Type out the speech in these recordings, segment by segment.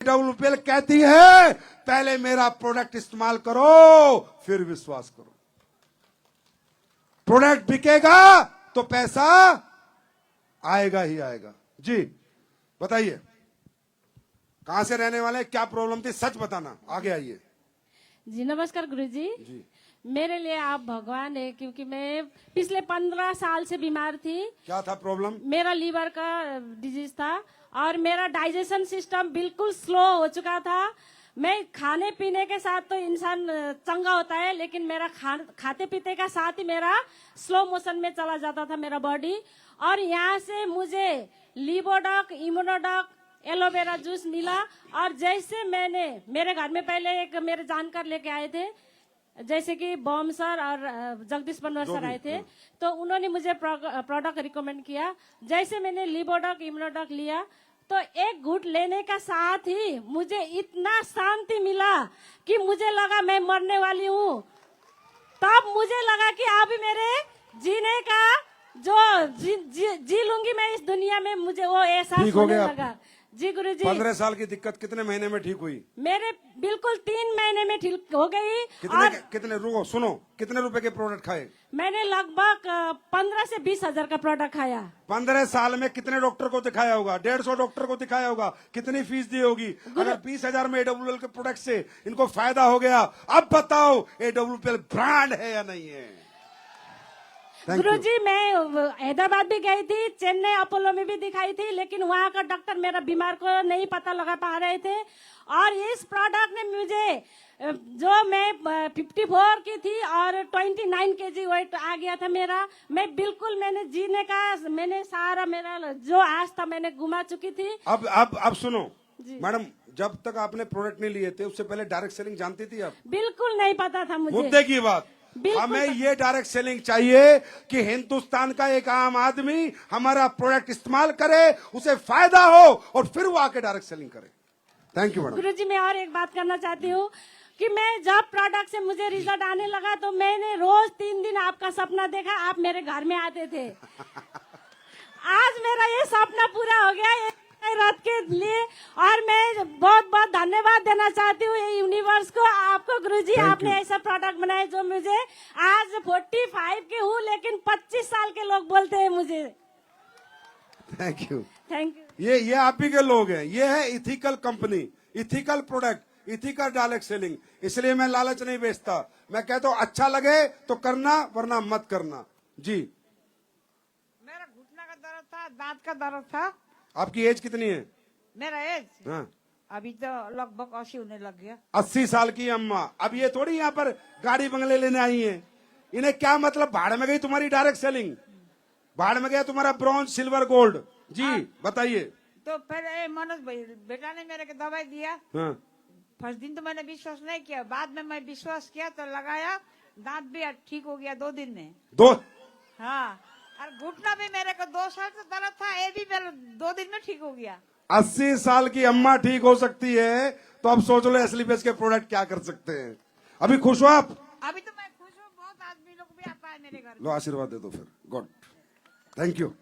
WPL कहती है पहले मेरा प्रोडक्ट इस्तेमाल करो फिर विश्वास करो। प्रोडक्ट बिकेगा तो पैसा आएगा ही आएगा। जी बताइए, कहां से रहने वाले, क्या प्रॉब्लम थी, सच बताना, आगे आइए। जी नमस्कार गुरुजी। जी मेरे लिए आप भगवान है, क्योंकि मैं पिछले 15 साल से बीमार थी। क्या था प्रॉब्लम? मेरा लीवर का डिजीज था और मेरा डाइजेशन सिस्टम बिल्कुल स्लो हो चुका था। मैं खाने पीने के साथ तो इंसान चंगा होता है, लेकिन मेरा खाते पीते का साथ ही मेरा स्लो मोशन में चला जाता था मेरा बॉडी। और यहाँ से मुझे लिवोडॉक, इम्यूनोडॉक, एलोवेरा जूस मिला। और जैसे मैंने मेरे घर में पहले एक मेरे जानकार लेके आए थे, जैसे कि बॉम सर और जगदीश पनवर सर आए थे, तो उन्होंने मुझे प्रोडक्ट रिकमेंड किया। जैसे मैंने लिवोडॉक, इम्यूनोडॉक लिया तो एक घूंट लेने का साथ ही मुझे इतना शांति मिला कि मुझे लगा मैं मरने वाली हूँ। तब मुझे लगा कि अब मेरे जीने का जो जी लूंगी मैं इस दुनिया में, मुझे वो एहसास होने लगा। जी गुरुजी। 15 साल की दिक्कत कितने महीने में ठीक हुई? मेरे बिल्कुल 3 महीने में ठीक हो गई। कितने रुको सुनो, कितने रुपए के प्रोडक्ट खाए? मैंने लगभग 15 से 20 हजार का प्रोडक्ट खाया। 15 साल में कितने डॉक्टर को दिखाया होगा? 150 डॉक्टर को दिखाया होगा। कितनी फीस दी होगी? अगर 20,000 में AWPL के प्रोडक्ट से इनको फायदा हो गया, अब बताओ AWPL ब्रांड है या नहीं है? गुरुजी, मैं हैदराबाद भी गई थी, चेन्नई अपोलो में भी दिखाई थी, लेकिन वहाँ का डॉक्टर मेरा बीमार को नहीं पता लगा पा रहे थे। और इस प्रोडक्ट ने मुझे, जो मैं 54 की थी और 29 kg वेट आ गया था मेरा, मैं बिल्कुल मैंने जीने का, मैंने सारा मेरा जो आज था मैंने घुमा चुकी थी। अब सुनो मैडम, जब तक आपने प्रोडक्ट नहीं लिए थे उससे पहले डायरेक्ट सेलिंग जानती थी आप? बिल्कुल नहीं पता था मुझे। मुद्दे की बात, हमें ये डायरेक्ट सेलिंग चाहिए कि हिंदुस्तान का एक आम आदमी हमारा प्रोडक्ट इस्तेमाल करे, उसे फायदा हो और फिर वो आके डायरेक्ट सेलिंग करे। Thank you madam. गुरुजी, मैं और एक बात करना चाहती हूँ कि मैं जब प्रोडक्ट से मुझे रिजल्ट आने लगा तो मैंने रोज 3 दिन आपका सपना देखा, आप मेरे घर में आते थे। आज मेरा ये सपना पूरा हो गया रात के लिए, और मैं बहुत बहुत धन्यवाद देना चाहती हूँ यूनिवर्स को, आपको गुरुजी। आपने ऐसा प्रोडक्ट बनाया जो मुझे आज 45 के हूँ, लेकिन 25 साल के लोग बोलते हैं मुझे। Thank you, thank you. ये आप ही के लोग हैं। ये है ethical company, ethical product, ethical direct selling. इसलिए मैं लालच नहीं बेचता। मैं कहता हूँ अच्छा लगे तो करना, वरना मत करना। जी मेरा घुटना का दर्द था, दांत का दर्द था। आपकी एज कितनी है? मेरा एज हाँ, अभी तो लगभग 80 होने लग गया। 80 साल की अम्मा। अब ये थोड़ी यहाँ पर गाड़ी बंगले लेने आई हैं। इन्हें क्या मतलब, भाड़ में गई तुम्हारी डायरेक्ट सेलिंग, भाड़ में गया तुम्हारा ब्रॉन्ज, सिल्वर, गोल्ड। जी बताइए। तो फिर मनोज भाई बेटा ने मेरे को दवाई दिया। हाँ, फर्स्ट दिन तो मैंने विश्वास नहीं किया, बाद में मैं विश्वास किया तो लगाया, दांत भी ठीक हो गया 2 दिन में। हाँ, और घुटना भी मेरे को 2 साल से दर्द था, ये भी मेरे 2 दिन में ठीक हो गया। 80 साल की अम्मा ठीक हो सकती है तो अब सोच लो एसलीपेस के प्रोडक्ट क्या कर सकते हैं। अभी खुश हो आप? अभी तो मैं खुश हूँ, बहुत आदमी लोग भी आता है मेरे घर। लो आशीर्वाद दे दो फिर। Good, thank you.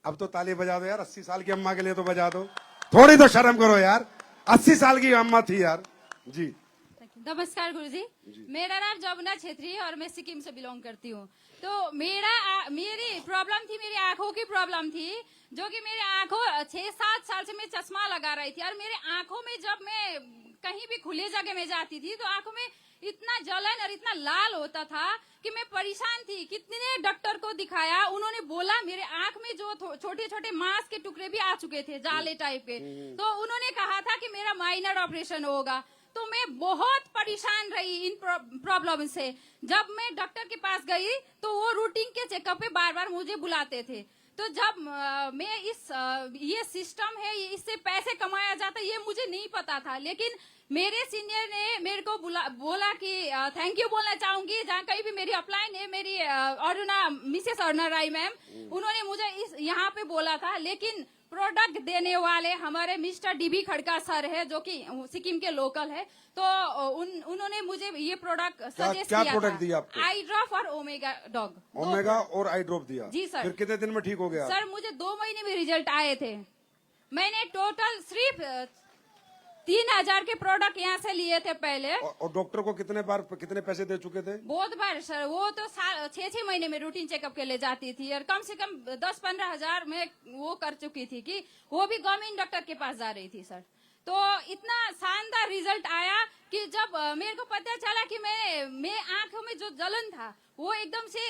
अब तो ताली बजा दो यार, 80 साल की अम्मा के लिए तो बजा दो, थोड़ी तो शर्म करो यार। 80 साल की अम्मा थी यार। जी नमस्कार गुरुजी, मेरा नाम जमुना छेत्री है और मैं सिक्किम से बिलोंग करती हूँ। तो मेरी प्रॉब्लम थी, मेरी आंखों की प्रॉब्लम थी, जो कि मेरी आंखों 6-7 साल से मैं चश्मा लगा रही थी। और मेरे आंखों में जब मैं कहीं भी खुले जगह में जाती थी तो आंखों में इतना जलन और इतना लाल होता था कि मैं परेशान थी। कितने डॉक्टर को दिखाया, उन्होंने बोला मेरे आंख में जो छोटे छोटे मांस के टुकड़े भी आ चुके थे, जाले टाइप के। तो उन्होंने कहा था कि मेरा माइनर ऑपरेशन होगा। तो मैं बहुत परेशान रही इन प्रॉब्लम से। जब मैं डॉक्टर के पास गई तो वो रूटीन के चेकअप पे बार बार मुझे बुलाते थे। तो जब मैं ये सिस्टम है, इससे पैसे कमाया जाता है, ये मुझे नहीं पता था। लेकिन मेरे सीनियर ने मेरे को बोला कि थैंक यू बोलना चाहूंगी, जहाँ कहीं भी मेरी अपलाइन है, मेरी मिसेस अरुणा राय मैम, उन्होंने मुझे यहाँ पे बोला था। लेकिन प्रोडक्ट देने वाले हमारे मिस्टर डीबी खड़का सर है, जो कि सिक्किम के लोकल है। तो उन्होंने मुझे ये प्रोडक्ट सजेस्ट किया। क्या प्रोडक्ट दिया आपको? आई ड्रॉप और ओमेगा डॉग। ओमेगा और आई ड्रॉप दिया। जी सर। फिर कितने दिन में ठीक हो गया? सर मुझे 2 महीने में रिजल्ट आए थे। मैंने टोटल सिर्फ 3000 के प्रोडक्ट यहाँ से लिए थे पहले। और डॉक्टर को कितने पैसे दे चुके थे? बहुत बार सर, वो तो 6-6 महीने में रूटीन चेकअप के लिए जाती थी और कम से कम 10-15 हजार में वो कर चुकी थी कि वो भी गवर्नमेंट डॉक्टर के पास जा रही थी सर। तो इतना शानदार रिजल्ट आया कि जब मेरे को पता चला कि मैं आंखों में जो जलन था वो एकदम से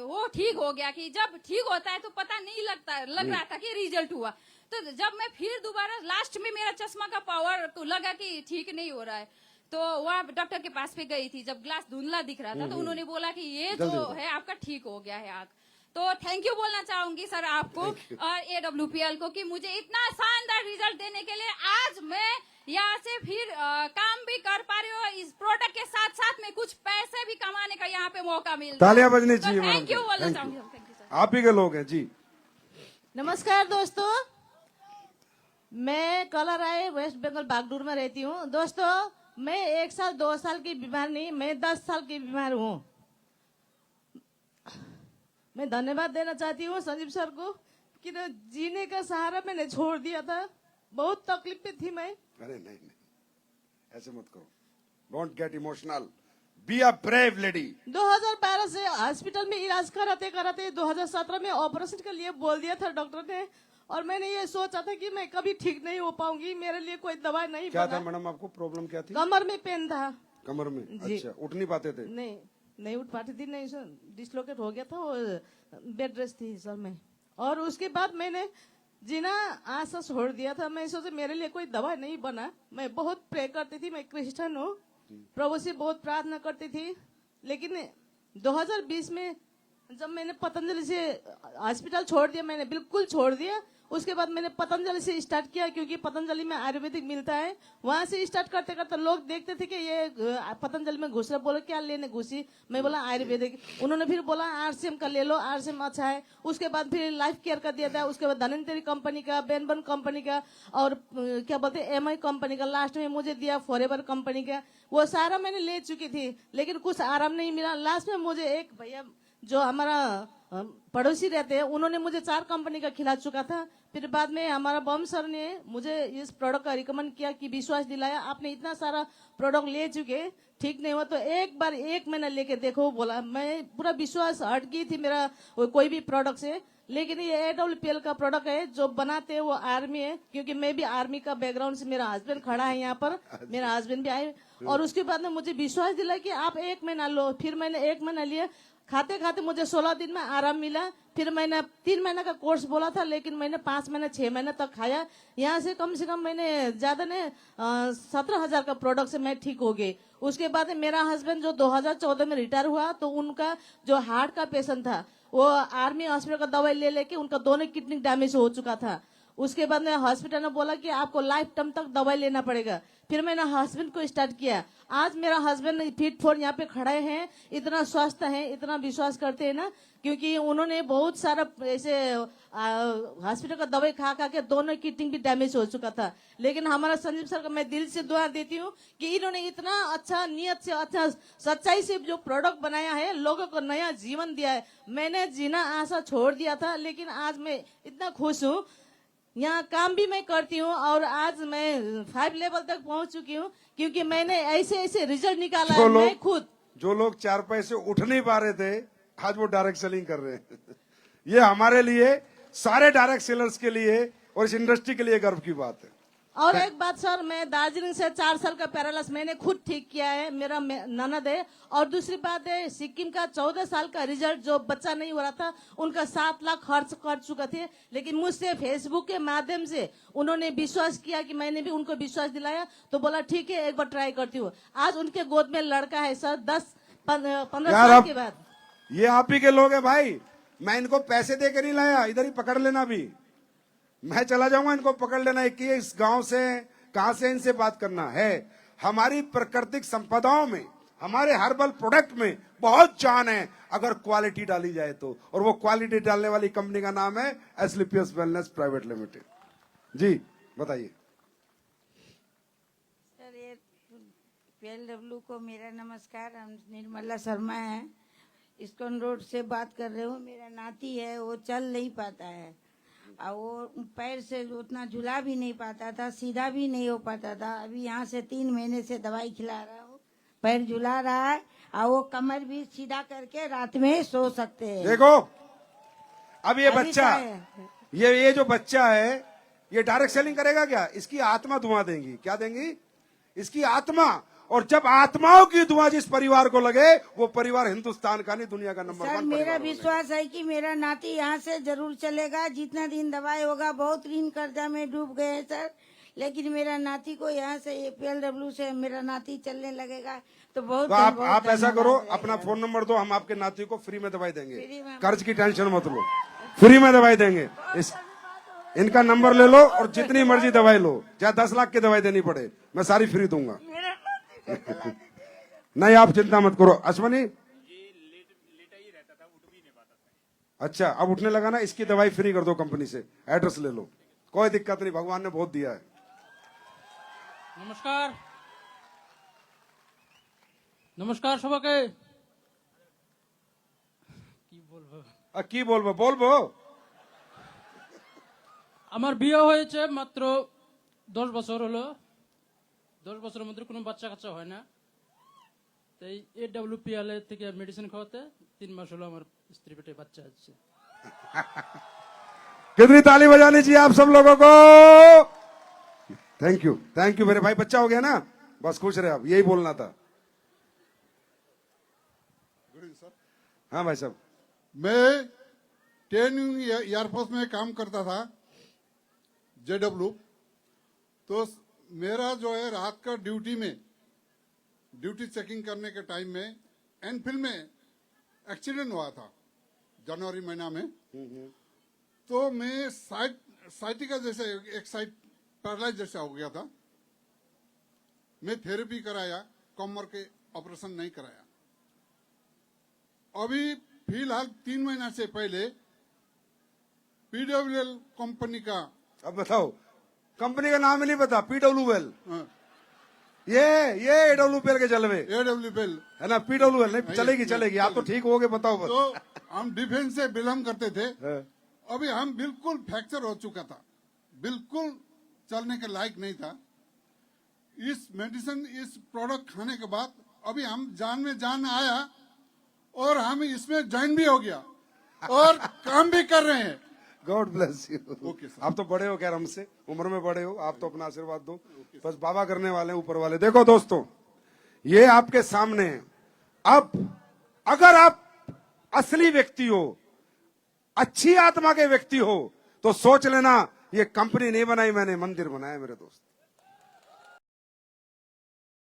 वो ठीक हो गया। कि जब ठीक होता है तो पता नहीं लग रहा था कि रिजल्ट हुआ। तो जब मैं फिर दोबारा लास्ट में मेरा चश्मा का पावर को लगा कि ठीक नहीं हो रहा है, तो वहाँ डॉक्टर के पास पे गई थी। जब ग्लास धुंधला दिख रहा था तो उन्होंने बोला कि ये जो है आपका ठीक हो गया है आंख। तो थैंक यू बोलना चाहूंगी सर आपको और AWPL को कि मुझे इतना शानदार रिजल्ट देने के लिए आज मैं यहाँ से फिर काम भी कर पा रही हूँ। इस प्रोडक्ट के साथ साथ में कुछ पैसे भी कमाने का यहाँ पे मौका मिल रहा है। तालियां बजनी चाहिए। थैंक यू बोलना चाहूंगी। Thank you sir. आप ही के लोग हैं जी। नमस्कार दोस्तों, मैं कलर राय वेस्ट बंगाल बागडोर में रहती हूँ। दोस्तों, मैं 1 साल 2 साल की बीमार नहीं, मैं 10 साल की बीमार हूँ। मैं धन्यवाद देना चाहती हूँ संजीव सर को कि जीने का सहारा मैंने छोड़ दिया था। बहुत तकलीफ में थी मैं। अरे नहीं, ऐसे मत करो। Don't get emotional, be a brave lady. 2012 से हॉस्पिटल में इलाज कराते कराते 2017 में ऑपरेशन के लिए बोल दिया था डॉक्टर ने। और मैंने ये सोचा था कि मैं कभी ठीक नहीं हो पाऊंगी, मेरे लिए कोई दवाई नहीं क्या बना। था मैडम, आपको प्रॉब्लम क्या थी? कमर में पेन था। कमर में? जी। अच्छा, उठ नहीं पाते थे? नहीं उठ पाती थी, नहीं सर, डिसलोकेट हो गया था और बेड रेस्ट थी सर मैं। और उसके बाद मैंने जीना आशा छोड़ दिया था। मैं सोचा मेरे लिए कोई दवा नहीं बना। मैं बहुत प्रे करती थी, मैं क्रिश्चियन हूँ, प्रभु से बहुत प्रार्थना करती थी। लेकिन 2020 में जब मैंने पतंजलि से हॉस्पिटल छोड़ दिया, मैंने बिल्कुल छोड़ दिया। उसके बाद मैंने पतंजलि से स्टार्ट किया क्योंकि पतंजलि में आयुर्वेदिक मिलता है। वहां से स्टार्ट करते करते लोग देखते थे कि ये पतंजलि में घुस रहा, बोले क्या लेने घुसी? मैं बोला आयुर्वेदिक। उन्होंने फिर बोला RCM का ले लो, RCM अच्छा है। उसके बाद फिर लाइफ केयर का दिया था। उसके बाद धनंतरी कंपनी का, बेनबन कंपनी का और क्या बोलते MI कंपनी का, लास्ट में मुझे दिया फॉरएवर कंपनी का। वो सारा मैंने ले चुकी थी, लेकिन कुछ आराम नहीं मिला। लास्ट में मुझे एक भैया जो हमारा पड़ोसी रहते हैं, उन्होंने मुझे 4 कंपनी का खिला चुका था। फिर बाद में हमारा बम सर ने मुझे इस प्रोडक्ट का रिकमेंड किया कि विश्वास दिलाया, आपने इतना सारा प्रोडक्ट ले चुके, ठीक नहीं हुआ तो एक बार 1 महीना लेके देखो। बोला, मैं पूरा विश्वास हट गई थी मेरा कोई भी प्रोडक्ट से। लेकिन ये AWPL का प्रोडक्ट है, जो बनाते हैं वो आर्मी है, क्योंकि मैं भी आर्मी का बैकग्राउंड से, मेरा हस्बैंड खड़ा है यहाँ पर, मेरा हस्बैंड भी आए। और उसके बाद में मुझे विश्वास दिला कि आप 1 महीना लो। फिर मैंने 1 महीना लिया, खाते खाते मुझे 16 दिन में आराम मिला। फिर मैंने 3 महीने का कोर्स बोला था, लेकिन मैंने 5 महीने 6 महीने तक खाया। यहाँ से कम मैंने ज्यादा ने 17,000 का प्रोडक्ट से मैं ठीक हो गई। उसके बाद मेरा हस्बैंड जो 2014 में रिटायर हुआ, तो उनका जो हार्ट का पेशेंट था, वो आर्मी हॉस्पिटल का दवाई ले लेके उनका दोनों किडनी डैमेज हो चुका था। उसके बाद में हॉस्पिटल ने बोला कि आपको लाइफ टाइम तक दवाई लेना पड़ेगा। फिर मैंने हस्बैंड को स्टार्ट किया। आज मेरा हस्बैंड फिट फोर यहाँ पे खड़े हैं, इतना स्वस्थ है, इतना विश्वास करते हैं ना, क्योंकि उन्होंने बहुत सारा ऐसे हॉस्पिटल का दवाई खा खा के दोनों किडनी भी डैमेज हो चुका था। लेकिन हमारा संजीव सर का मैं दिल से दुआ देती हूँ कि इन्होंने इतना अच्छा नियत से, अच्छा सच्चाई से जो प्रोडक्ट बनाया है, लोगों को नया जीवन दिया है। मैंने जीना आशा छोड़ दिया था, लेकिन आज मैं इतना खुश हूँ। यहाँ काम भी मैं करती हूँ और आज मैं 5 लेवल तक पहुँच चुकी हूँ, क्योंकि मैंने ऐसे ऐसे रिजल्ट निकाला है। मैं खुद, जो लोग 4 पैसे उठ नहीं पा रहे थे, आज वो डायरेक्ट सेलिंग कर रहे हैं। ये हमारे लिए, सारे डायरेक्ट सेलर्स के लिए और इस इंडस्ट्री के लिए गर्व की बात है। और एक बात सर, मैं दार्जिलिंग से 4 साल का पैरालाइसिस मैंने खुद ठीक किया है, मेरा ननद है। और दूसरी बात है, सिक्किम का 14 साल का रिजल्ट, जो बच्चा नहीं हो रहा था, उनका 7 लाख खर्च कर चुके थे। लेकिन मुझसे फेसबुक के माध्यम से उन्होंने विश्वास किया कि मैंने भी उनको विश्वास दिलाया, तो बोला ठीक है एक बार ट्राई करती हूँ। आज उनके गोद में लड़का है सर, 10-15 साल के बाद। ये आप ही के लोग हैं भाई। मैं इनको पैसे दे के नहीं लाया, इधर ही पकड़ लेना भी। मैं चला जाऊंगा, इनको पकड़ लेना है कि इस गांव से कहां से इनसे बात करना है। हमारी प्राकृतिक संपदाओं में, हमारे हर्बल प्रोडक्ट में बहुत जान है, अगर क्वालिटी डाली जाए तो। और वो क्वालिटी डालने वाली कंपनी का नाम है एस्क्लेपियस वेलनेस प्राइवेट लिमिटेड। जी बताइए सर। ये PLW को मेरा नमस्कार। हम निर्मला शर्मा है, इस्कॉन रोड से बात कर रहे हूँ। मेरा नाती है, वो चल नहीं पाता है और वो पैर से उतना झुला भी नहीं पाता था, सीधा भी नहीं हो पाता था। अभी यहाँ से 3 महीने से दवाई खिला रहा हूँ, पैर झुला रहा है और वो कमर भी सीधा करके रात में सो सकते हैं। देखो अब ये अभी बच्चा, क्या है? ये जो बच्चा है ये डायरेक्ट सेलिंग करेगा क्या? इसकी आत्मा धुआं देंगी। क्या देंगी? इसकी आत्मा। और जब आत्माओं की धुआं जिस परिवार को लगे, वो परिवार हिंदुस्तान का नहीं दुनिया का नंबर 1 सर परिवार मेरा बनेगा। विश्वास है कि मेरा नाती यहाँ से जरूर चलेगा। जितना दिन दवाई होगा, बहुत ऋण कर्जा में डूब गए हैं सर, लेकिन मेरा नाती को यहाँ से PLW से मेरा नाती चलने लगेगा तो बहुत तो आप बहुत ऐसा धन्यवाद करो, रहेगा। अपना फोन नंबर दो, हम आपके नाती को फ्री में दवाई देंगे। फ्री में। कर्ज की टेंशन मत लो, फ्री में दवाई देंगे। इनका नंबर ले लो और जितनी मर्जी दवाई लो, चाहे 10 लाख की दवाई देनी पड़े, मैं सारी फ्री दूंगा। नहीं आप चिंता मत करो। अश्वनी अच्छा, अब उठने लगा ना, इसकी दवाई फ्री कर दो कंपनी से, एड्रेस ले लो, कोई दिक्कत नहीं, भगवान ने बहुत दिया है। नमस्कार नमस्कार সবাইকে কি বলবো বলবো আমার বিয়ে হয়েছে মাত্র 10 বছর হলো। 10 বছরের মধ্যে কোনো বাচ্চা কাচ্চা হয় না। তাই AWPL থেকে মেডিসিন খাওয়াতে 3 মাস হলো আমার স্ত্রী পেটে বাচ্চা আছে। कितनी ताली बजानी चाहिए आप सब लोगों को। थैंक यू मेरे भाई, बच्चा हो गया ना, बस खुश रहे आप, यही बोलना था। हाँ भाई साहब, मैं ट्रेनिंग एयरफोर्स में काम करता था, JW। तो मेरा जो है रात का ड्यूटी चेकिंग करने के टाइम में एनफील्ड में एक्सीडेंट हुआ था जनवरी महीना में। तो मैं साइटिका जैसे एक साइड पैरालाइज जैसा हो गया था। मैं थेरेपी कराया, कमर के ऑपरेशन नहीं कराया। अभी फिलहाल 3 महीना से पहले PWL कंपनी का, अब बताओ, कंपनी का नाम ही नहीं पता, PWL, ये AWPL के जलवे AWPL है ना, PWL नहीं चलेगी, आप तो ठीक हो गए, बताओ बस। तो हम डिफेंस से बिलोंग करते थे। अभी हम बिल्कुल फ्रैक्चर हो चुका था, बिल्कुल चलने के लायक नहीं था। इस मेडिसिन, इस प्रोडक्ट खाने के बाद अभी हम जान में जान आया और हम इसमें ज्वाइन भी हो गया और काम भी कर रहे हैं। God bless you. Okay sir. आप तो बड़े हो खैर हमसे, उम्र में बड़े हो, आप तो अपना आशीर्वाद दो, बस बाबा करने वाले हैं ऊपर वाले। देखो दोस्तों, ये आपके सामने है। अब अगर आप असली व्यक्ति हो, अच्छी आत्मा के व्यक्ति हो, तो सोच लेना, ये कंपनी नहीं बनाई मैंने, मंदिर बनाया मेरे दोस्त।